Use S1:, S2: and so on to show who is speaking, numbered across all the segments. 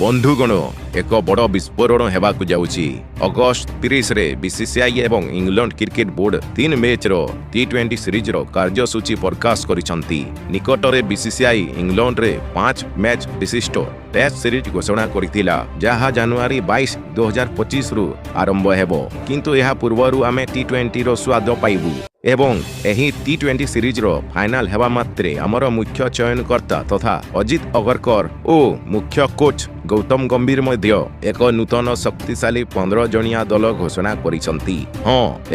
S1: बंधुगण एक बड़ विस्फोरण हेबाकु जाउछि। अगस्त 30 रे बीसीसीआई एवं इंग्लैंड क्रिकेट बोर्ड 3 मैच रो T20 सीरीज रो कार्यसूची प्रकाश करिसंती। निकटरे बीसीसीआई इंग्लैंड रे 5 मैच विशिष्ट टेस्ट सीरीज घोषणा करितिला, जहा जनवरी 22, 2025 रु आरंभ हेबो। किंतु यहा पूर्वरु आमे T20 रो स्वाद पाइबु एवं एही T20 सीरीज रो फाइनल हेबा मात्रे हमर मुख्य चयनकर्ता तथा अजित अगरकर ओ मुख्य कोच गौतम गंभीर मध्य एक नूतन शक्तिशाली 15 जणिया दल घोषणा करिसंती।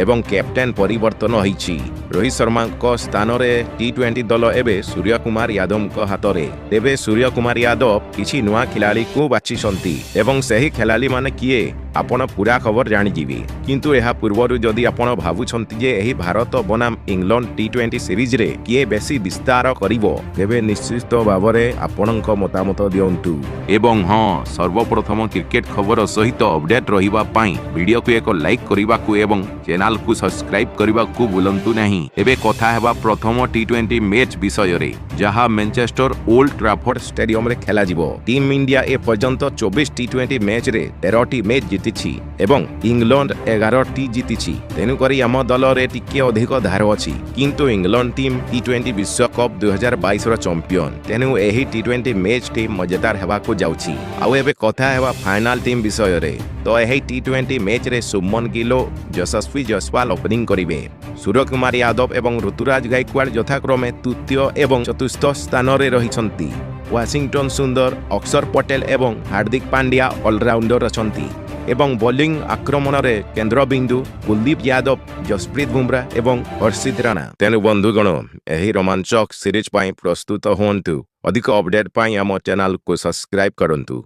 S1: एवं कैप्टेन परिवर्तन होईछि। रोहित शर्मा को स्थान रे T20 दल एबे सूर्य कुमार यादव को हाथ रे। तेबे सूर्य कुमार यादव किछि नुआ खिलाड़ी को बाछिसंती एवं सही खिलाड़ी माने किए आपण पूरा खबर जानि जिबे। किंतु एहा पूर्वरु जदि आपण भाबुछंती जे एही भारत बनाम इंग्लैंड T20 सीरीज रे किए बेसी विस्तार करिवो, तेबे निश्चित भावरे आपणक मतामत दियंतु। एवं सर्वप्रथम क्रिकेट खबर सहित अपडेट रहिबा पाई वीडियो को एक लाइक करिबाकू एवं चैनल को सब्सक्राइब करिबाकू भूलंतु नहीं। एबे कथा हेबा प्रथम T20 मैच विषय रे, जहा मैनचेस्टर ओल्ड ट्राफोर्ड स्टेडियम रे खेला जिवो। टीम इंडिया ए पर्यंत 24 T20 मैच रे 13 मैच जीतिछि एवं इंग्लैंड 11 जीतिछि। तेनु करी हम दल रे टिके अधिक धार अछि। किंतु इंग्लैंड टीम T20 विश्व कप 2022 रो चैंपियन। तेनु एही T20 मैच टीम मजेदार हेबाकू जाउछि। आउ एबे कथा हेबा फाइनल टीम विषय रे। तो एही T20 मैच रे सुमन गिल, यशस्वी जायसवाल ओपनिंग करिवे। सूर्य कुमार यादव एवं ऋतुराज गायकवाड़ यथाक्रमे तृतीय एवं चतुर्थ स्थान रे रहिसंती। वाशिंगटन सुंदर, अक्षर पटेल एवं हार्दिक पांड्या ऑलराउंडर अछंती एवं बॉलिंग आक्रमण रे केंद्रबिंदु कुलदीप यादव, जसप्रीत बुमरा एवं हर्षित राणा। तेनु बंधुगण एही रोमांचक सीरीज पाई प्रस्तुत होंतु। अधिक अपडेट पाई आम चैनल को सब्सक्राइब करंतु।